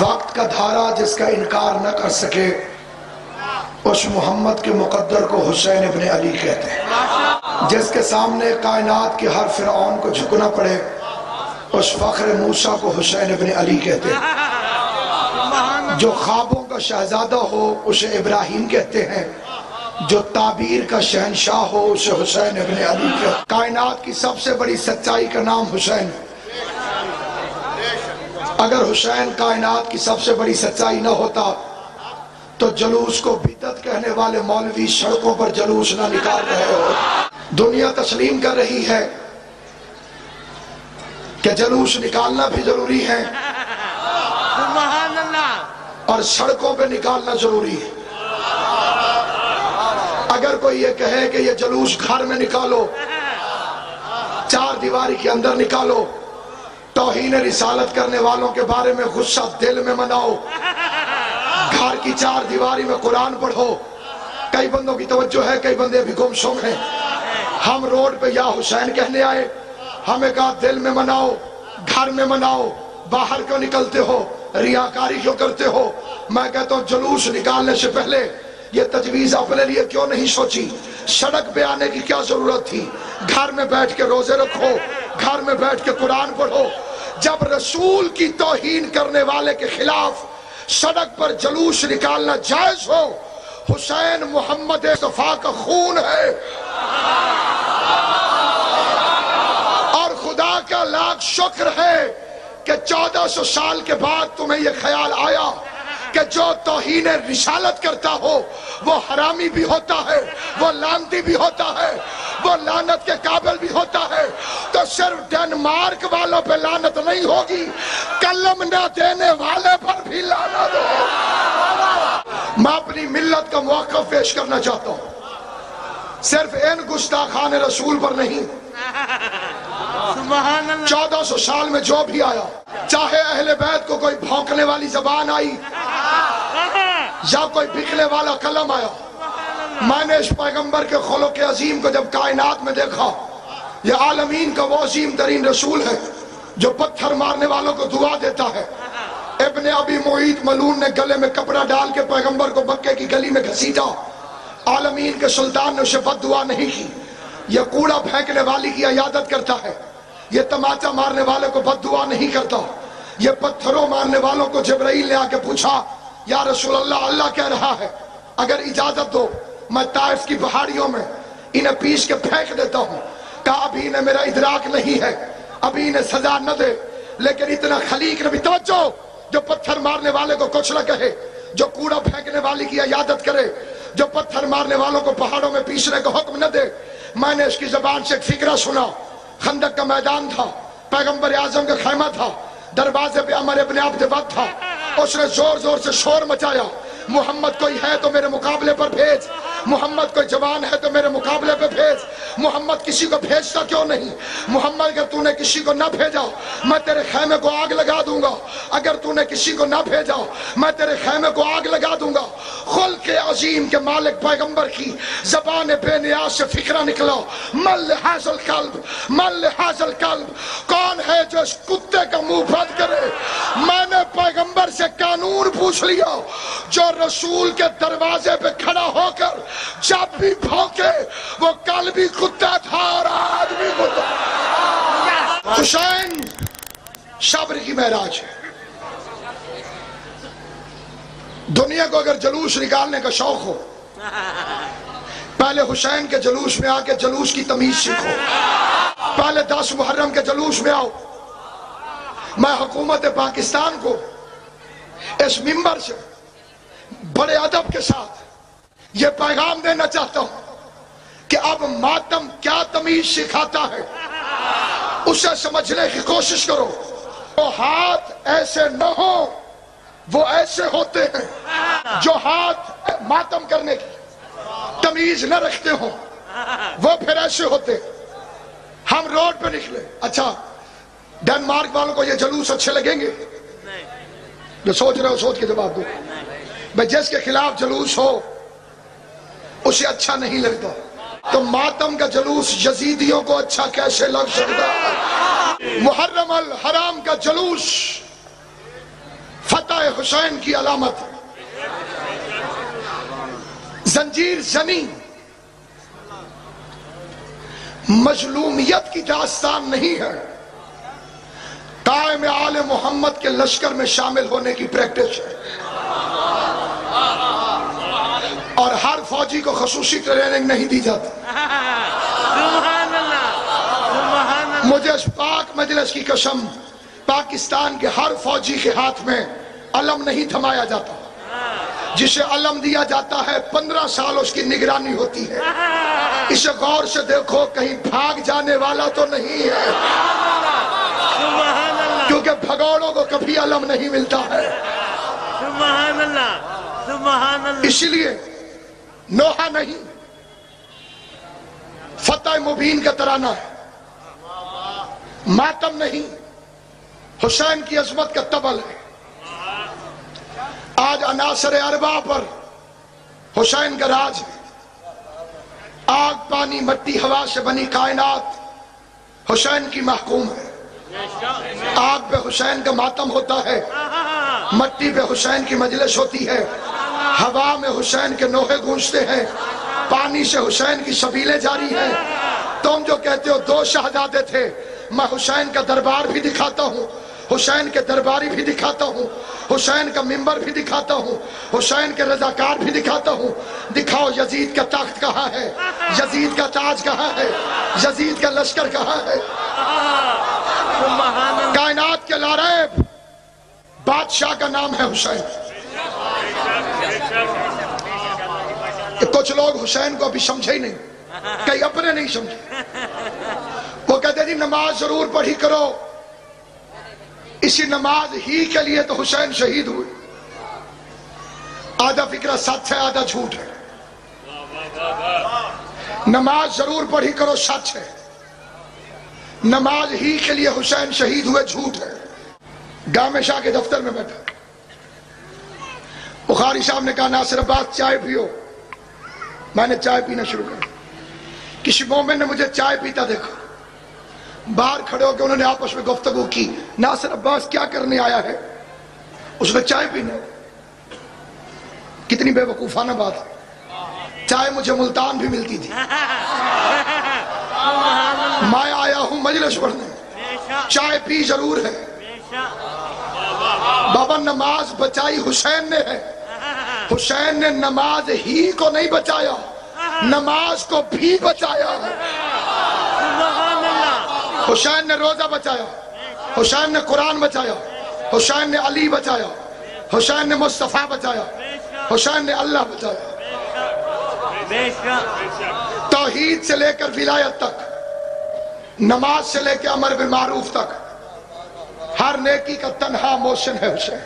وقت کا دھارا جس کا انکار نہ کر سکے اس محمد کے مقدر کو حسین ابن علی کہتے ہیں۔ جس کے سامنے کائنات کے ہر فرعون کو جھکنا پڑے اس فخر موسیٰ کو حسین ابن علی کہتے ہیں۔ جو خوابوں کا شہزادہ ہو اسے ابراہیم کہتے ہیں، جو تعبیر کا شہنشاہ ہو اسے حسین ابن علی کہتے ہیں۔ کائنات کی سب سے بڑی سچائی کا نام حسین ہے۔ اگر حسین کائنات کی سب سے بڑی سچائی نہ ہوتا تو جلوس کو بدعت کہنے والے مولوی سڑکوں پر جلوس نہ نکال رہے ہو۔ دنیا تسلیم کر رہی ہے کہ جلوس نکالنا بھی ضروری ہے اور سڑکوں پہ نکالنا ضروری ہے۔ اگر کوئی یہ کہے کہ یہ جلوس گھر میں نکالو، چار دیواری کے اندر نکالو، توہین رسالت کرنے والوں کے بارے میں غصہ دل میں مناؤ، گھر کی چار دیواری میں قرآن پڑھو، کئی بندوں کی توجہ ہے، کئی بندے بھی گم سم ہیں۔ ہم روڈ پہ یا حسین کہنے آئے، ہمیں کہا دل میں مناؤ، گھر میں مناؤ، باہر کیوں نکلتے ہو، ریاکاری کیوں کرتے ہو؟ میں کہتا ہوں جلوس نکالنے سے پہلے یہ تجویز اپنے لیے کیوں نہیں سوچی؟ سڑک پہ آنے کی کیا ضرورت تھی؟ گھر میں بیٹھ کے روزے رکھو، گھر میں بیٹھ کے قرآن پڑھو۔ جب رسول کی توہین کرنے والے کے خلاف سڑک پر جلوس نکالنا جائز ہو، حسین محمد مصطفیٰ کا خون ہے، اور خدا کا لاکھ شکر ہے کہ 1400 سال کے بعد تمہیں یہ خیال آیا کہ جو توہین رسالت کرتا ہو وہ حرامی بھی ہوتا ہے، وہ لعنتی بھی ہوتا ہے، وہ لعنت کے قابل بھی ہوتا ہے۔ تو صرف ڈنمارک والوں پہ لعنت نہیں ہوگی، کلم نہ دینے والے پر بھی لعنت ہوگی۔ میں اپنی ملت کا موقف پیش کرنا چاہتا ہوں، صرف ان گستاخان رسول پر نہیں، 1400 سال میں جو بھی آیا، چاہے اہل بیت کو کوئی بھونکنے والی زبان آئی یا کوئی بکنے والا کلم آیا، میں نے اس پیغمبر کے خلق عظیم کو جب کائنات میں دیکھا، یہ عالمین کا وہ عظیم ترین رسول ہے جو پتھر مارنے والوں کو دعا دیتا ہے۔ ابن ابی معیط ملعون نے گلے میں کپڑا ڈال کے پیغمبر کو مکے کی گلی میں گھسیٹا، عالمین کے سلطان نے اسے بد دعا نہیں کی۔ یہ کوڑا پھینکنے والی کی عیادت کرتا ہے، یہ تماچا مارنے والے کو بد دعا نہیں کرتا۔ یہ پتھروں مارنے والوں کو جبرائیل نے آ کے پوچھا، یا رسول اللہ، اللہ کہہ رہا ہے اگر اجازت دو میں طائف کی پہاڑیوں میں انہیں پیس کے پھینک دیتا ہوں۔ کہا ابھی انہیں میرا ادراک نہیں ہے، ابھی انہیں سزا نہ دے، لیکن اتنا خلیق نے بھی توجہ، جو پتھر مارنے والے کو کچھ نہ کہے، جو کوڑا پھینکنے والی کی عیادت کرے، جو پتھر مارنے والوں کو پہاڑوں میں پیسنے کا حکم نہ دے۔ میں نے اس کی زبان سے ایک فقرہ سنا، خندق کا میدان تھا، پیغمبر اعظم کا خیمہ تھا، دروازے پہ عمر ابن عبد ود تھا، اس نے زور زور سے شور مچایا، محمد کوئی ہے تو میرے مقابلے پر بھیج، محمد کوئی جوان ہے تو میرے مقابلے پہ بھیج، محمد کسی کو بھیجتا کیوں نہیں؟ محمد اگر تو نے کسی کو نہ بھیجا میں تیرے خیمے کو آگ لگا دوں گا، اگر تو نے کسی کو نہ بھیجا میں تیرے خیمے کو آگ لگا دوں گا۔ خلق عظیم کے مالک پیغمبر کی زبان بے نیاز سے فکرہ نکلا، من لحاظ القلب، من لحاظ القلب، کون ہے جو اس کتے کا منہ بند کرے؟ میں نے پیغمبر سے قانون پوچھ لیا، جو رسول کے دروازے پہ کھڑا ہو کر جب بھی بھونکے وہ کل بھی کتا تھا اور آج بھی کتا۔ حسین صبر کی معراج ہے۔ دنیا کو اگر جلوس نکالنے کا شوق ہو، پہلے حسین کے جلوس میں آ کے جلوس کی تمیز سیکھو۔ پہلے 10 محرم کے جلوس میں آؤ۔ میں حکومت پاکستان کو اس منبر سے بڑے ادب کے ساتھ یہ پیغام دینا چاہتا ہوں کہ اب ماتم کیا تمیز سکھاتا ہے اسے سمجھنے کی کوشش کرو۔ وہ ہاتھ ایسے نہ ہو، وہ ایسے ہوتے ہیں جو ہاتھ ماتم کرنے کی تمیز نہ رکھتے ہوں، وہ پھر ایسے ہوتے۔ ہم روڈ پہ نکلے، اچھا ڈنمارک والوں کو یہ جلوس اچھے لگیں گے؟ جو سوچ رہے ہو سوچ کے جواب دو۔ بھئی جس کے خلاف جلوس ہو اسے اچھا نہیں لگتا، تو ماتم کا جلوس یزیدیوں کو اچھا کیسے لگ سکتا ہے؟ محرم الحرام کا جلوس فتح حسین کی علامت ہے۔ زنجیر زنی مظلومیت کی داستان نہیں ہے، قائم آل محمد کے لشکر میں شامل ہونے کی پریکٹس ہے۔ اور ہر فوجی کو خصوصی ٹریننگ نہیں دی جاتی۔ سبحان اللہ، سبحان اللہ۔ مجھے اس پاک مجلس کی قسم، پاکستان کے ہر فوجی کے ہاتھ میں علم نہیں تھمایا جاتا، جسے علم دیا جاتا ہے 15 سال اس کی نگرانی ہوتی ہے۔ اسے غور سے دیکھو، کہیں بھاگ جانے والا تو نہیں ہے، سبحان اللہ، کیونکہ بھگوڑوں کو کبھی علم نہیں ملتا ہے۔ سبحان اللہ، سبحان اللہ۔ اس لیے نوحہ نہیں، فتح مبین کا ترانہ ہے، ماتم نہیں، حسین کی عظمت کا طبل ہے۔ آج عناصر اربعہ پر حسین کا راج ہے۔ آگ پانی مٹی ہوا سے بنی کائنات حسین کی محکوم ہے۔ آگ پہ حسین کا ماتم ہوتا ہے، مٹی پہ حسین کی مجلس ہوتی ہے، ہوا میں حسین کے نوحے گونجتے ہیں، پانی سے حسین کی سبیلیں جاری ہیں۔ تم جو کہتے ہو 2 شہزادے تھے، میں حسین کا دربار بھی دکھاتا ہوں، حسین کے درباری بھی دکھاتا ہوں، حسین کا ممبر بھی دکھاتا ہوں، حسین کے رضاکار بھی دکھاتا ہوں۔ دکھاؤ یزید کا تخت کہاں ہے، یزید کا تاج کہاں ہے، یزید کا لشکر کہاں ہے۔ کائنات کے لاریب بادشاہ کا نام ہے حسین۔ کچھ لوگ حسین کو ابھی سمجھے ہی نہیں، کئی اپنے نہیں سمجھے۔ وہ کہتے تھے نماز ضرور پڑھی کرو، اسی نماز ہی کے لیے تو حسین شہید ہوئے۔ آدھا فکرہ سچ ہے، آدھا جھوٹ ہے۔ نماز ضرور پڑھی کرو سچ ہے، نماز ہی کے لیے حسین شہید ہوئے جھوٹ ہے۔ گامے شاہ کے دفتر میں بیٹھا، بخاری صاحب نے کہا ناصر عباس چائے پیو۔ میں نے چائے پینا شروع کر، کسی مومن نے مجھے چائے پیتا دیکھا، باہر کھڑے ہو کے انہوں نے آپس میں گفتگو کی، ناصر عباس کیا کرنے آیا ہے؟ اس نے چائے پینا۔ کتنی بے وقوفانہ بات ہے، چائے مجھے ملتان بھی ملتی تھی، میں آیا ہوں مجلس پڑھنے، چائے پی ضرور ہے۔ بابا نماز بچائی حسین نے ہے، حسین نے نماز ہی کو نہیں بچایا، نماز کو بھی بچایا ہے۔ حسین نے روزہ بچایا، حسین نے قرآن بچایا، حسین نے علی بچایا، حسین نے مصطفیٰ بچایا، حسین نے اللہ بچایا۔ توحید سے لے کر ولایت تک، نماز سے لے کے امر بالمعروف تک، ہر نیکی کا تنہا موشن ہے حسین۔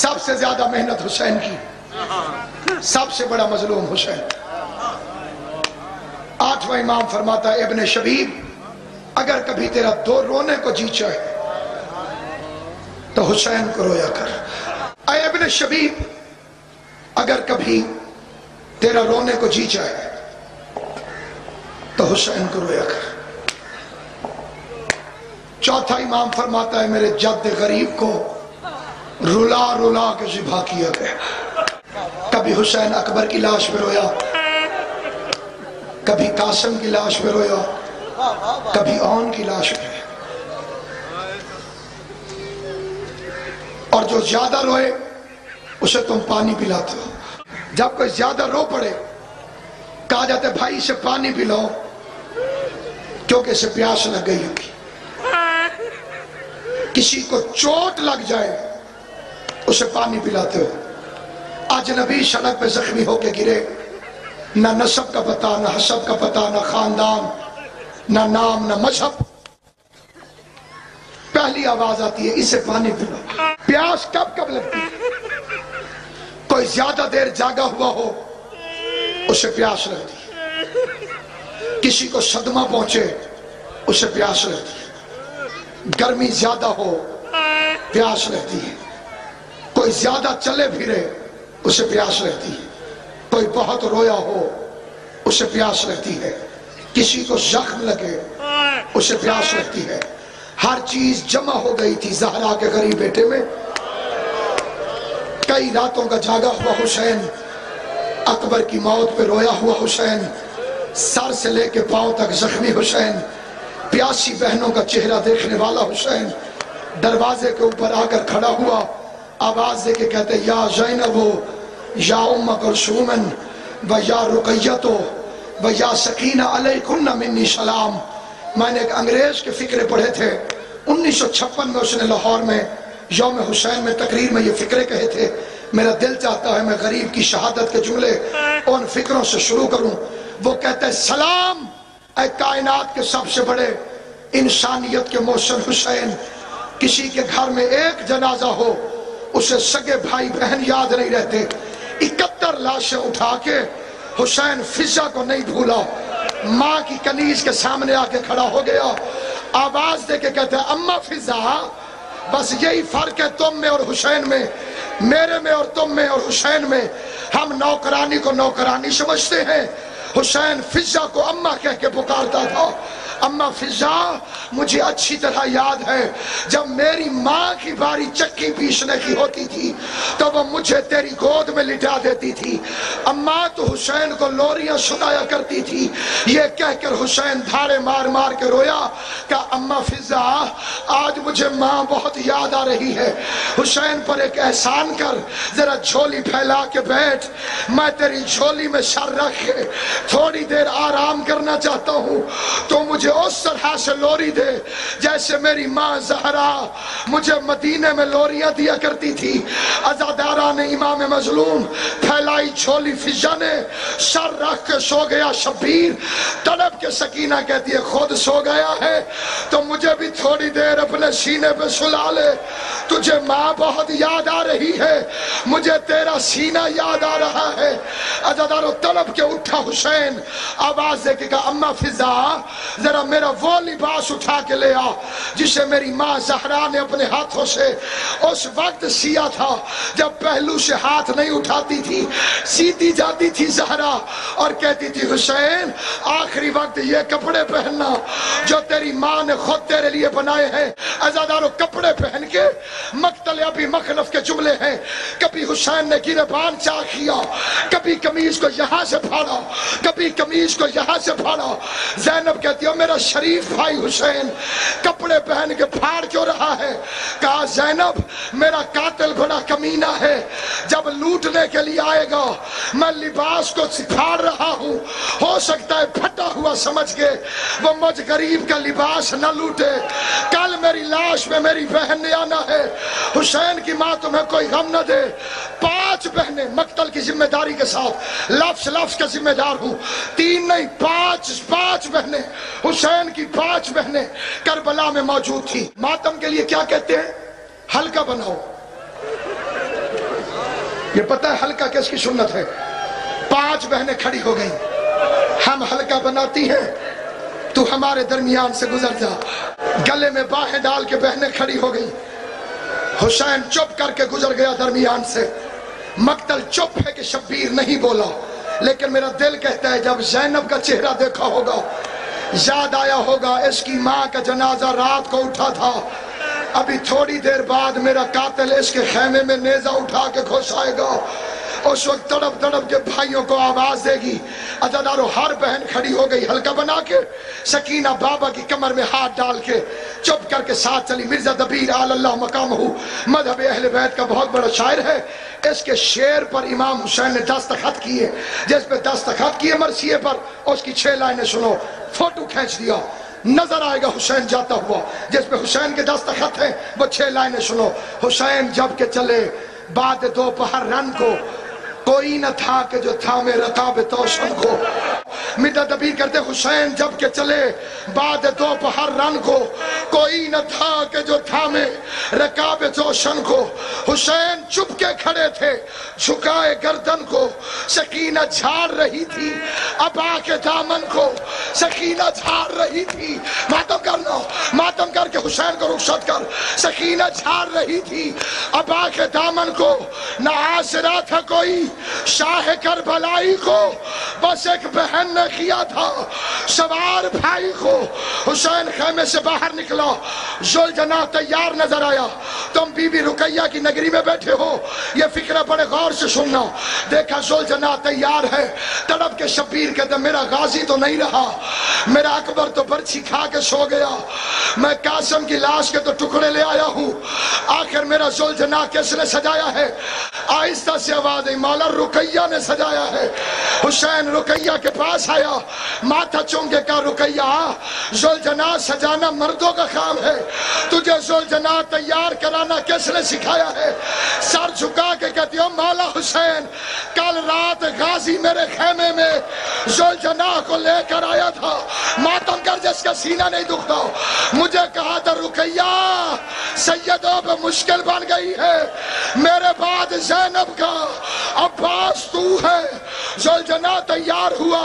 سب سے زیادہ محنت حسین کی، سب سے بڑا مظلوم حسین۔ 8واں امام فرماتا ہے ابن شبیب، اگر کبھی تیرا رونے کو جی چاہے تو حسین کو رویا کر۔ اے ابن شبیب، اگر کبھی تیرا رونے کو جی چاہے تو حسین کو رویا کر۔ 4تھا امام فرماتا ہے میرے جد غریب کو رلا رلا کے ذبح کیا گیا۔ کبھی حسین اکبر کی لاش پہ رویا، کبھی قاسم کی لاش پہ رویا، کبھی اون کی لاش پہ۔ اور جو زیادہ روئے اسے تم پانی پلاتے ہو۔ جب کوئی زیادہ رو پڑے کہا جاتا ہے بھائی اسے پانی پلاؤ کیونکہ اسے پیاس لگ گئی ہوگی۔ کسی کو چوٹ لگ جائے اسے پانی پلاتے ہو۔ اجنبی سڑک پہ زخمی ہو کے گرے، نہ نسب کا پتہ، نہ حسب کا پتہ، نہ خاندان، نہ نام، نہ مذہب، پہلی آواز آتی ہے اسے پانی پلاؤ۔ پیاس کب کب لگتی ہے؟ کوئی زیادہ دیر جاگا ہوا ہو اسے پیاس لگتی ہے، کسی کو صدمہ پہنچے اسے پیاس لگتی ہے، گرمی زیادہ ہو پیاس لگتی ہے، کوئی زیادہ چلے پھرے اسے پیاس لگتی ہے، کوئی بہت رویا ہو اسے پیاس لگتی ہے، کسی کو زخم لگے اسے پیاس لگتی ہے۔ ہر چیز جمع ہو گئی تھی زہرا کے غریب بیٹے میں. کئی راتوں کا جاگا ہوا حسین، اکبر کی موت پہ رویا ہوا حسین، سر سے لے کے پاؤں تک زخمی حسین، پیاسی بہنوں کا چہرہ دیکھنے والا حسین، دروازے کے اوپر آ کر کھڑا ہوا، آواز دے کے کہتے یا زینب یا ام کلثوم و یا رقیہ و یا سکینہ علیکن منی سلام. میں نے ایک انگریز کے فقرے پڑھے تھے 1956 میں، اس نے لاہور میں یوم حسین میں تقریر میں یہ فقرے کہے تھے. میرا دل چاہتا ہے میں غریب کی شہادت کے جملے ان فقروں سے شروع کروں. وہ کہتے ہیں سلام اے کائنات کے سب سے بڑے انسانیت کے محسن حسین. کسی کے گھر میں ایک جنازہ ہو اسے سگے بھائی بہن یاد نہیں رہتے. 71 لاشیں اٹھا کے حسین فضا کو نہیں بھولا، ماں کی کنیز کے سامنے آ کے کھڑا ہو گیا، آواز دے کے کہتے ہیں اماں فضا بس یہی فرق ہے تم میں اور حسین میں، میرے میں اور تم میں اور حسین میں. ہم نوکرانی کو نوکرانی سمجھتے ہیں، حسین فضا کو اماں کہہ کے پکارتا تھا. اماں فضا مجھے اچھی طرح یاد ہے جب میری ماں کی باری چکی پیسنے کی ہوتی تھی تو وہ مجھے تیری گود میں لٹا دیتی تھی. اماں تو حسین کو لوریاں سنایا کرتی تھی. یہ کہہ کر حسین دھاڑے مار مار کے رویا کہ اماں فضا آج مجھے ماں بہت یاد آ رہی ہے. حسین پر ایک احسان کر، ذرا جھولی پھیلا کے بیٹھ، میں تیری جھولی میں سر رکھ کے تھوڑی دیر آرام کرنا چاہتا ہوں. تو مجھے اس طرح سے لوری دے جیسے میری ماں زہرا مجھے مدینے میں لوریاں دیا کرتی تھی. عزاداران امام مظلوم پھیلائی جھولی، فضا نے سر رکھ کے سو گیا. شبیر تڑپ کے سکینہ کہتی ہے خود سو گیا ہے تو مجھے بھی تھوڑی دیر اپنے سینے پہ سلا لے. تجھے ماں بہت یاد آ رہی ہے، مجھے تیرا سینہ یاد آ رہا ہے. عزادارو تڑپ کے اٹھا حسین، آواز دے کے کہا اماں فضا ذرا میرا وہ لباس اٹھا کے لے آ جسے میری ماں زہرا نے اپنے ہاتھوں سے اس وقت سیا تھا جب پہلو سے ہاتھ نہیں اٹھاتی تھی، سیدھی جاتی تھی زہرا اور کہتی تھی حسین آخری وقت یہ کپڑے پہننا جو تیری ماں نے خود تیرے لیے بنائے ہیں. عزادارو کپڑے پہن کے مقتل ابی مخلف کے جملے ہیں. کبھی حسین نے گریبان چاک کیا، کبھی قمیض کو یہاں سے پھاڑا، کبھی قمیض کو یہاں سے پھاڑا. زینب کہتی ہے میرا شریف بھائی حسین کپڑے پہن کے پھاڑ کیوں رہا ہے؟ کہا زینب میرا قاتل بڑا کمینہ ہے، جب لوٹنے کے لیے آئے گا میں لباس کو پھاڑ رہا ہوں، ہو سکتا ہے پھٹا ہوا سمجھ کے وہ مجھ غریب کا لباس نہ لوٹے. کل میری لاش میں میری بہن نے آنا ہے. حسین کی ماں تمہیں کوئی غم نہ دے. 5 بہنیں مقتل کی ذمہ داری کے ساتھ لفظ لفظ کا ذمہ دار ہوں، 3 نہیں 5 بہنیں، حسین کی 5 بہنیں کربلا میں موجود تھی. ماتم کے لیے کیا کہتے ہیں؟ حلقہ بناؤ. یہ پتہ ہے حلقہ کس کی سنت ہے؟ 5 بہنیں کھڑی ہو گئیں، ہم حلقہ بناتی ہیں، تو ہمارے درمیان سے گزر جا. گلے میں باہیں ڈال کے بہنیں کھڑی ہو گئیں. حسین چپ کر کے گزر گیا درمیان سے. مقتل چپ ہے کہ شبیر نہیں بولا، لیکن میرا دل کہتا ہے جب زینب کا چہرہ دیکھا ہوگا یاد آیا ہوگا اس کی ماں کا جنازہ رات کو اٹھا تھا، ابھی تھوڑی دیر بعد میرا قاتل اس کے خیمے میں نیزہ اٹھا کے گھس آئے گا. اس وقت تڑپ تڑپ کے بھائیوں کو آواز دے گی. عزادارو ہر بہن کھڑی ہو گئی حلقہ بنا کے. سکینہ بابا کی کمر میں ہاتھ ڈال کے چپ کر کے ساتھ چلی. مرزا دبیر آل اللہ مقامہ مذہب اہل بیت کا بہت بڑا شاعر ہے. اس کے شعر پر امام حسین نے دستخط کیے، جس پہ دستخط کیے مرثیے پر اس کی 6 لائنیں سنو. فوٹو کھینچ دیا، نظر آئے گا حسین جاتا ہوا، جس پہ حسین کے دستخط ہیں وہ 6 لائنیں سنو. حسین جب کے چلے بعد دوپہر رن کو، کوئی نہ تھا کہ جو تھامے رکاب توشن کو. مرزا دبیر کرتے حسین جب کے چلے بعد دوپہر رن کو، کوئی نہ تھا کہ جو تھامے رکاب توشن کو. حسین چپ کے کھڑے تھے جھکائے گردن کو. سکینہ جھاڑ رہی تھی ابا کے دامن کو، سکینہ جھاڑ رہی تھی. ماتم کرنا، ماتم کر کے حسین کو رخصت کر. سکینہ جھاڑ رہی تھی ابا کے دامن کو. نہ آسرا تھا کوئی شاہ کربلائی کو، بس ایک بہن نے کیا تھا، سوار بھائی کو حسین خیمے سے باہر نکلا، ذوالجناح تیار نظر آیا۔ تم بی بی رقیہ کی نگری میں بیٹھے ہو، یہ فکرہ بڑے غور سے سننا۔ دیکھا ذوالجناح تیار ہے، تڑپ کے شبیر کہتے میرا غازی تو نہیں رہا، میرا اکبر تو برچھی کھا کے سو گیا، میں قاسم کی لاش کے تو ٹکڑے لے آیا ہوں، آخر میرا ذوالجناح کس نے سجایا ہے؟ آہستہ سے آواز آئی، مولا رقیہ نے سجایا ہے۔ حسین رقیہ کے پاس آیا، ماتھا چوم کے کہا رقیہ ذوالجناح سجانا مردوں کا کام ہے، تجھے ذوالجناح تیار کرانا کس نے سکھایا ہے؟ سر جھکا کے کہتی ہو مولا حسین کل رات غازی میرے خیمے میں ذوالجناح کو لے کر آیا تھا، ماتم کر جس کا سینہ نہیں دکھتا، مجھے کہا تھا رقیہ سیدوں پہ مشکل بن گئی ہے، میرے بعد زینب کا عباس تو ہے۔ ذوالجناح تیار ہوا،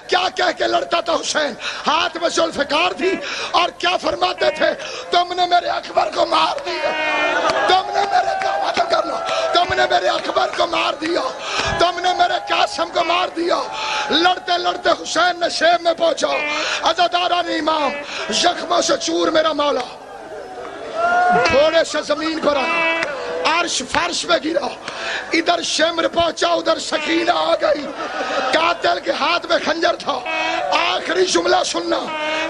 کیا کہہ کے لڑتا تھا حسین؟ ہاتھ میں ذوالفقار تھی اور کیا فرماتے تھے؟ تم نے میرے اکبر کو مار دیا، تم نے میرے تم نے میرے اکبر کو مار دیا، تم نے میرے قاسم کو مار دیا۔ لڑتے لڑتے حسین نے شیب میں پہنچا، عزاداران امام زخموں سے چور میرا مولا تھوڑے سے زمین پر آیا، عرش فرش میں گرا، ادھر شمر پہنچا ادھر سکینہ آ گئی، قاتل کے ہاتھ میں خنجر تھا۔ آخری جملہ سننا،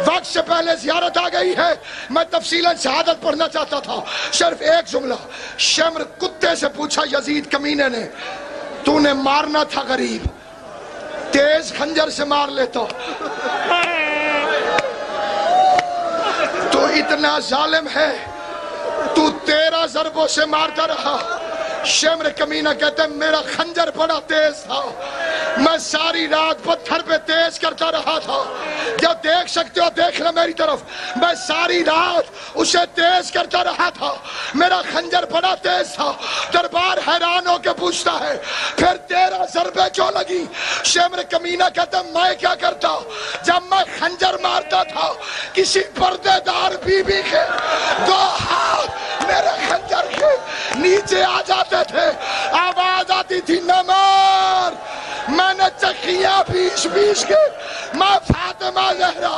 وقت سے پہلے زیارت آ گئی ہے، میں تفصیلاً شہادت پڑھنا چاہتا تھا، صرف ایک جملہ۔ شمر کتے سے پوچھا یزید کمینے نے، تو نے مارنا تھا غریب، تیز خنجر سے مار لیتا، تو اتنا ظالم ہے، تو 13 ضربوں سے مارتا رہا۔ شمر کمینہ کہتے ہیں میرا خنجر بڑا تیز تھا، میں ساری رات پتھر پہ تیز کرتا رہا تھا، جب دیکھ سکتے ہو دیکھ لیں میری طرف، میں ساری رات اسے تیز کرتا رہا تھا، میرا خنجر بڑا تیز تھا۔ دربار حیران ہو کے پوچھتا ہے پھر 13 ضربیں کیوں لگی؟ شمر کمینہ کہتے ہیں میں کیا کرتا، جب میں خنجر مارتا تھا کسی پردے دار بی بی کے 2 ہاتھ میرے خنجر کے نیچے آ جاتے تھے، آواز آتی تھی نہ مار، میں نے چکیاں بیش کے، میں فاطمہ زہرا